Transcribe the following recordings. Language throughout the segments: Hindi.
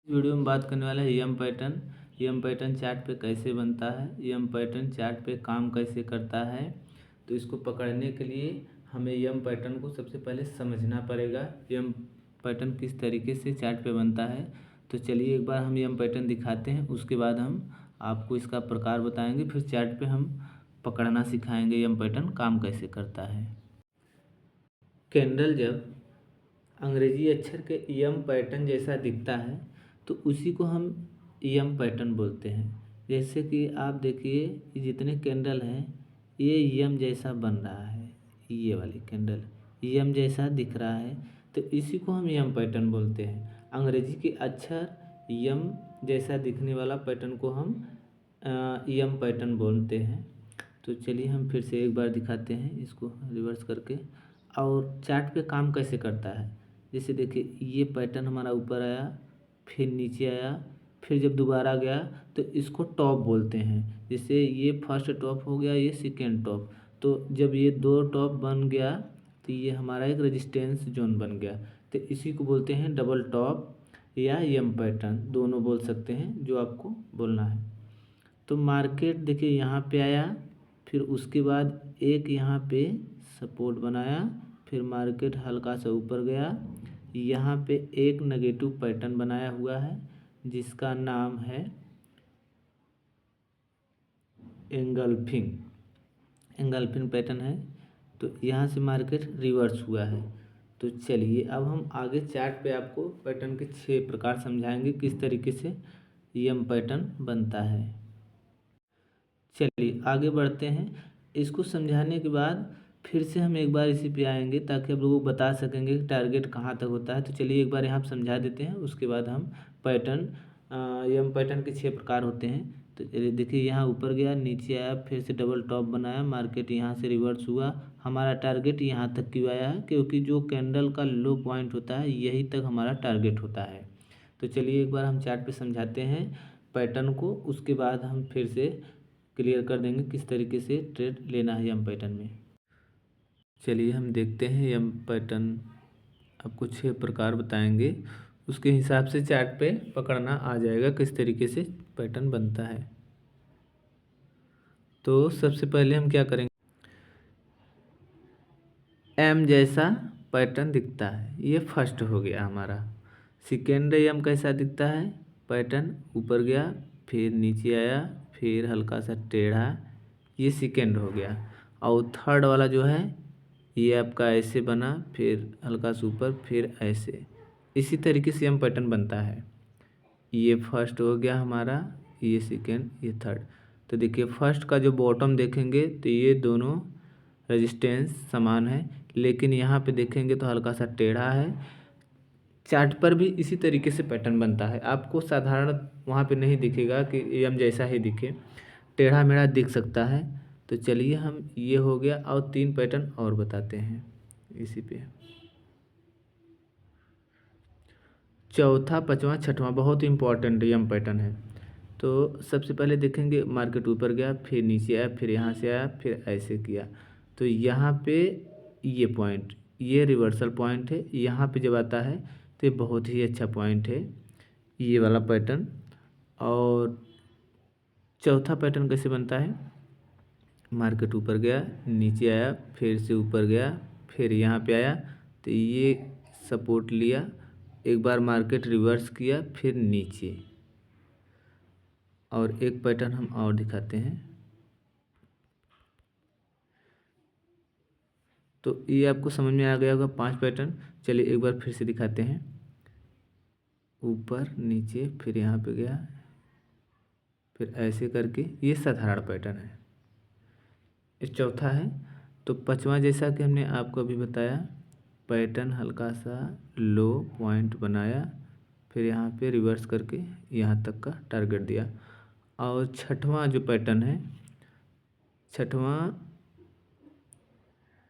वीडियो में बात करने वाला है यम पैटर्न। यम पैटर्न चार्ट पे कैसे बनता है, यम पैटर्न चार्ट पे काम कैसे करता है। तो इसको पकड़ने के लिए हमें यम पैटर्न को सबसे पहले समझना पड़ेगा, यम पैटर्न किस तरीके से चार्ट पे बनता है। तो चलिए एक बार हम यम पैटर्न दिखाते हैं, उसके बाद हम आपको इसका प्रकार बताएंगे, फिर चार्ट पे हम पकड़ना सिखाएंगे यम पैटर्न काम कैसे करता है। कैंडल जब अंग्रेजी अक्षर के यम पैटर्न जैसा दिखता है तो उसी को हम यम पैटर्न बोलते हैं। जैसे कि आप देखिए जितने कैंडल हैं ये यम जैसा बन रहा है, ये वाली कैंडल यम जैसा दिख रहा है, तो इसी को हम यम पैटर्न बोलते हैं। अंग्रेजी के अक्षर यम जैसा दिखने वाला पैटर्न को हम यम पैटर्न बोलते हैं। तो चलिए हम फिर से एक बार दिखाते हैं इसको रिवर्स करके, और चार्ट पे काम कैसे करता है। जैसे देखिए ये पैटर्न हमारा ऊपर आया, फिर नीचे आया, फिर जब दोबारा गया तो इसको टॉप बोलते हैं। जैसे ये फर्स्ट टॉप हो गया, ये सेकेंड टॉप, तो जब ये दो टॉप बन गया तो ये हमारा एक रेजिस्टेंस जोन बन गया, तो इसी को बोलते हैं डबल टॉप या यम पैटर्न, दोनों बोल सकते हैं जो आपको बोलना है। तो मार्केट देखिए यहाँ पे आया, फिर उसके बाद एक यहाँ पे सपोर्ट बनाया, फिर मार्केट हल्का सा ऊपर गया, यहाँ पे एक नेगेटिव पैटर्न बनाया हुआ है जिसका नाम है एंगल्फिंग पैटर्न है। तो यहाँ से मार्केट रिवर्स हुआ है। तो चलिए अब हम आगे चार्ट पे आपको पैटर्न के 6 प्रकार समझाएंगे किस तरीके से यम पैटर्न बनता है। चलिए आगे बढ़ते हैं। इसको समझाने के बाद फिर से हम एक बार इसी पे आएंगे ताकि आप लोगों को बता सकेंगे कि टारगेट कहाँ तक होता है। तो चलिए एक बार यहाँ समझा देते हैं, उसके बाद हम पैटर्न यम पैटर्न के 6 प्रकार होते हैं। तो चलिए देखिए यहाँ ऊपर गया, नीचे आया, फिर से डबल टॉप बनाया, मार्केट यहाँ से रिवर्स हुआ, हमारा टारगेट यहाँ तक क्यों आया है, क्योंकि जो कैंडल का लो पॉइंट होता है यही तक हमारा टारगेट होता है। तो चलिए एक बार हम चार्ट पे समझाते हैं पैटर्न को, उसके बाद हम फिर से क्लियर कर देंगे किस तरीके से ट्रेड लेना है यम पैटर्न में। चलिए हम देखते हैं यम पैटर्न आपको 6 प्रकार बताएंगे, उसके हिसाब से चार्ट पे पकड़ना आ जाएगा किस तरीके से पैटर्न बनता है। तो सबसे पहले हम क्या करेंगे, एम जैसा पैटर्न दिखता है, ये फर्स्ट हो गया हमारा। सेकेंड यम कैसा दिखता है, पैटर्न ऊपर गया, फिर नीचे आया, फिर हल्का सा टेढ़ा, ये सेकेंड हो गया। और थर्ड वाला जो है ये आपका ऐसे बना, फिर हल्का सा ऊपर, फिर ऐसे, इसी तरीके से यम पैटर्न बनता है। ये फर्स्ट हो गया हमारा, ये सेकेंड, ये थर्ड। तो देखिए फर्स्ट का जो बॉटम देखेंगे तो ये दोनों रेजिस्टेंस समान है, लेकिन यहाँ पे देखेंगे तो हल्का सा टेढ़ा है। चार्ट पर भी इसी तरीके से पैटर्न बनता है, आपको साधारण वहाँ पे नहीं दिखेगा कि यम जैसा ही दिखे, टेढ़ा मेढ़ा दिख सकता है। तो चलिए हम ये हो गया, और 3 पैटर्न और बताते हैं इसी पे। चौथा, पाँचवा, छठवां बहुत इंपॉर्टेंट यम पैटर्न है। तो सबसे पहले देखेंगे मार्केट ऊपर गया, फिर नीचे आया, फिर यहाँ से आया, फिर ऐसे किया, तो यहाँ पे ये पॉइंट, ये रिवर्सल पॉइंट है, यहाँ पे जब आता है तो ये बहुत ही अच्छा पॉइंट है ये वाला पैटर्न। और चौथा पैटर्न कैसे बनता है, मार्केट ऊपर गया, नीचे आया, फिर से ऊपर गया, फिर यहाँ पे आया, तो ये सपोर्ट लिया, एक बार मार्केट रिवर्स किया, फिर नीचे। और एक पैटर्न हम और दिखाते हैं, तो ये आपको समझ में आ गया होगा 5 पैटर्न। चलिए एक बार फिर से दिखाते हैं, ऊपर नीचे, फिर यहाँ पे गया, फिर ऐसे करके, ये साधारण पैटर्न है, ये चौथा है। तो पाँचवा जैसा कि हमने आपको अभी बताया, पैटर्न हल्का सा लो पॉइंट बनाया, फिर यहाँ पे रिवर्स करके यहाँ तक का टारगेट दिया। और छठवां जो पैटर्न है, छठवां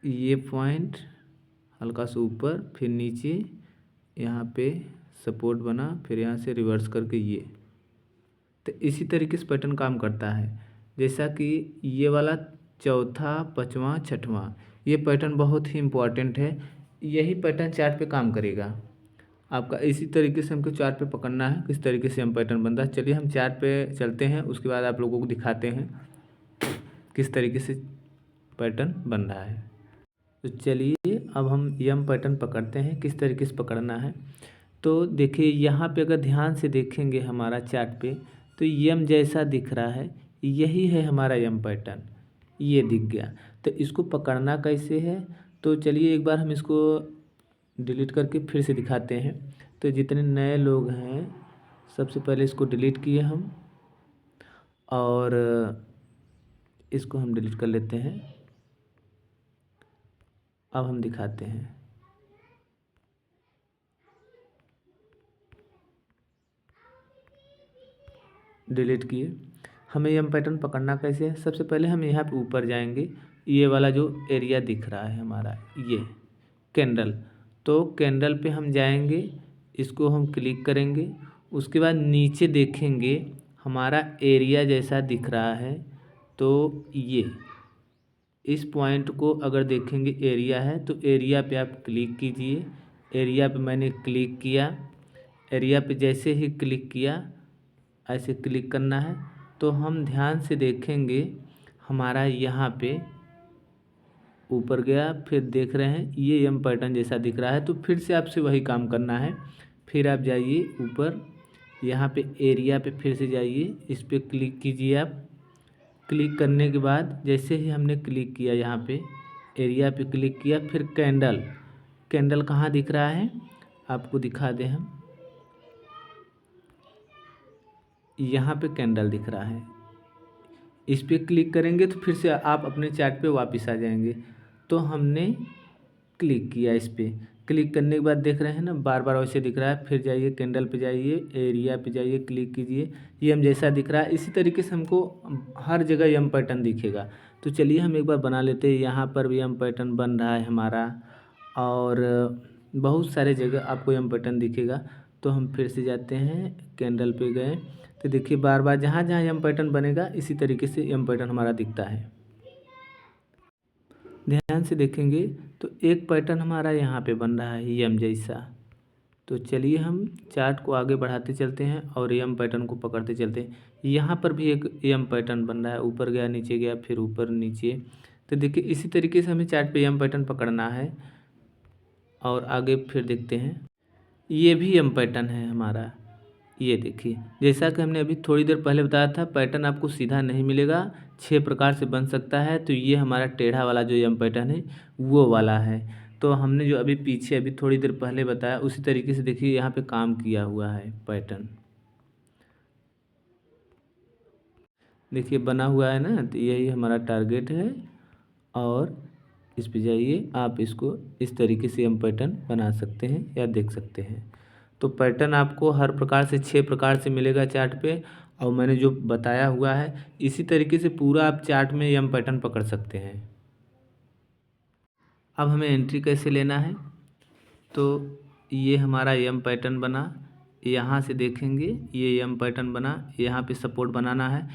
ये पॉइंट हल्का सा ऊपर, फिर नीचे, यहाँ पे सपोर्ट बना, फिर यहाँ से रिवर्स करके ये, तो इसी तरीके से पैटर्न काम करता है। जैसा कि ये वाला चौथा, पाँचवा, छठवां, ये पैटर्न बहुत ही इम्पोर्टेंट है, यही पैटर्न चार्ट पे काम करेगा। आपका इसी तरीके से हमको चार्ट पे पकड़ना है, किस तरीके से हम पैटर्न बनता है। चलिए हम चार्ट पे चलते हैं, उसके बाद आप लोगों को दिखाते हैं किस तरीके से पैटर्न बन रहा है। तो चलिए अब हम यम पैटर्न पकड़ते हैं, किस तरीके से पकड़ना है। तो देखिए यहाँ पे अगर ध्यान से देखेंगे हमारा चार्ट पे, तो यम जैसा दिख रहा है, यही है हमारा यम पैटर्न, ये दिख गया। तो इसको पकड़ना कैसे है, तो चलिए एक बार हम इसको डिलीट करके फिर से दिखाते हैं। तो जितने नए लोग हैं सबसे पहले इसको डिलीट किए हम, और इसको हम डिलीट कर लेते हैं। अब हम दिखाते हैं। डिलीट किए। हमें यम पैटर्न पकड़ना कैसे है, सबसे पहले हम यहाँ पे ऊपर जाएंगे, ये वाला जो एरिया दिख रहा है हमारा, ये कैंडल, तो कैंडल पे हम जाएंगे, इसको हम क्लिक करेंगे। उसके बाद नीचे देखेंगे हमारा एरिया जैसा दिख रहा है, तो ये इस पॉइंट को अगर देखेंगे एरिया है, तो एरिया पे आप क्लिक कीजिए। एरिया पे मैंने क्लिक किया। एरिया पे जैसे ही क्लिक किया, ऐसे क्लिक करना है, तो हम ध्यान से देखेंगे हमारा यहाँ पे ऊपर गया, फिर देख रहे हैं ये यम पैटर्न जैसा दिख रहा है। तो फिर से आपसे वही काम करना है। फिर आप जाइए ऊपर, यहाँ पे एरिया पे फिर से जाइए, इस पर क्लिक कीजिए आप। क्लिक करने के बाद जैसे ही हमने क्लिक किया, यहाँ पे एरिया पे क्लिक किया, फिर कैंडल, कैंडल कहाँ दिख रहा है आपको दिखा दें हम, यहाँ पे कैंडल दिख रहा है। इस पर क्लिक करेंगे तो फिर से आप अपने चार्ट पे वापस आ जाएंगे। तो हमने क्लिक किया, इस पर क्लिक करने के बाद देख रहे हैं ना बार बार वैसे दिख रहा है। फिर जाइए कैंडल पे जाइए, एरिया पे जाइए, क्लिक कीजिए, यम जैसा दिख रहा है। इसी तरीके से हमको हर जगह यम पैटर्न दिखेगा। तो चलिए हम एक बार बना लेते हैं। यहाँ पर भी यम पैटर्न बन रहा है हमारा, और बहुत सारे जगह आपको यम पैटर्न दिखेगा। तो हम फिर से जाते हैं, कैंडल पे गए, तो देखिए बार बार जहाँ जहाँ यम पैटर्न बनेगा इसी तरीके से यम पैटर्न हमारा दिखता है। ध्यान से देखेंगे तो एक पैटर्न हमारा यहाँ पे बन रहा है यम जैसा। तो चलिए हम चार्ट को आगे बढ़ाते चलते हैं और यम पैटर्न को पकड़ते चलते हैं। यहाँ पर भी एक यम पैटर्न बन रहा है, ऊपर गया, नीचे गया, फिर ऊपर नीचे। तो देखिए इसी तरीके से हमें चार्ट पे यम पैटर्न पकड़ना है। और आगे फिर देखते हैं, ये भी यम पैटर्न है हमारा। ये देखिए जैसा कि हमने अभी थोड़ी देर पहले बताया था, पैटर्न आपको सीधा नहीं मिलेगा, 6 प्रकार से बन सकता है। तो ये हमारा टेढ़ा वाला जो यम पैटर्न है वो वाला है। तो हमने जो अभी पीछे अभी थोड़ी देर पहले बताया उसी तरीके से देखिए यहाँ पे काम किया हुआ है पैटर्न, देखिए बना हुआ है ना। तो यही हमारा टारगेट है, और इस पे जाइए, आप इसको इस तरीके से यम पैटर्न बना सकते हैं या देख सकते हैं। तो पैटर्न आपको हर प्रकार से 6 प्रकार से मिलेगा चार्ट पे, और मैंने जो बताया हुआ है इसी तरीके से पूरा आप चार्ट में यम पैटर्न पकड़ सकते हैं। अब हमें एंट्री कैसे लेना है, तो ये हमारा यम पैटर्न बना, यहाँ से देखेंगे ये यम पैटर्न बना, यहाँ पे सपोर्ट बनाना है।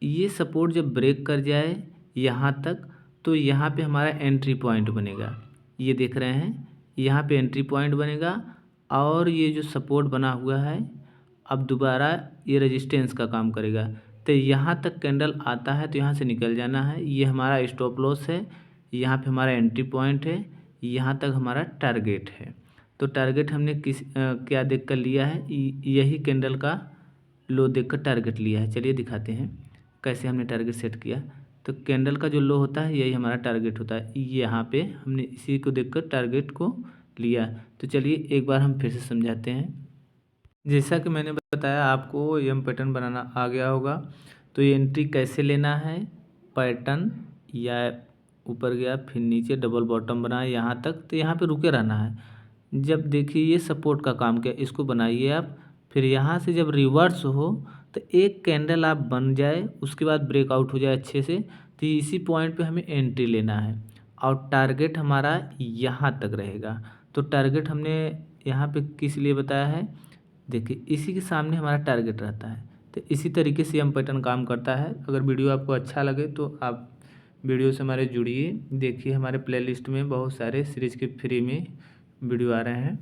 ये सपोर्ट जब ब्रेक कर जाए यहाँ तक, तो यहाँ पे हमारा एंट्री पॉइंट बनेगा। ये देख रहे हैं यहाँ पे एंट्री पॉइंट बनेगा, और ये जो सपोर्ट बना हुआ है अब दोबारा ये रेजिस्टेंस का काम करेगा। तो यहाँ तक कैंडल आता है तो यहाँ से निकल जाना है। ये हमारा स्टॉप लॉस है, यहाँ पे हमारा एंट्री पॉइंट है, यहाँ तक हमारा टारगेट है। तो टारगेट हमने क्या देख कर लिया है, यही कैंडल का लो देख कर टारगेट लिया है। चलिए दिखाते हैं कैसे हमने टारगेट सेट किया। तो कैंडल का जो लो होता है यही हमारा टारगेट होता है, यहाँ पे हमने इसी को देखकर टारगेट को लिया। तो चलिए एक बार हम फिर से समझाते हैं। जैसा कि मैंने बताया आपको यम पैटर्न बनाना आ गया होगा। तो ये एंट्री कैसे लेना है, पैटर्न या ऊपर गया फिर नीचे डबल बॉटम बनाया यहाँ तक, तो यहाँ पे रुके रहना है। जब देखिए ये सपोर्ट का काम किया, इसको बनाइए आप। फिर यहाँ से जब रिवर्स हो तो एक कैंडल आप बन जाए, उसके बाद ब्रेकआउट हो जाए अच्छे से, तो इसी पॉइंट पे हमें एंट्री लेना है, और टारगेट हमारा यहाँ तक रहेगा। तो टारगेट हमने यहाँ पे किस लिए बताया है, देखिए इसी के सामने हमारा टारगेट रहता है। तो इसी तरीके से यम पैटर्न काम करता है। अगर वीडियो आपको अच्छा लगे तो आप वीडियो से हमारे जुड़िए, देखिए हमारे प्लेलिस्ट में बहुत सारे सीरीज के फ्री में वीडियो आ रहे हैं।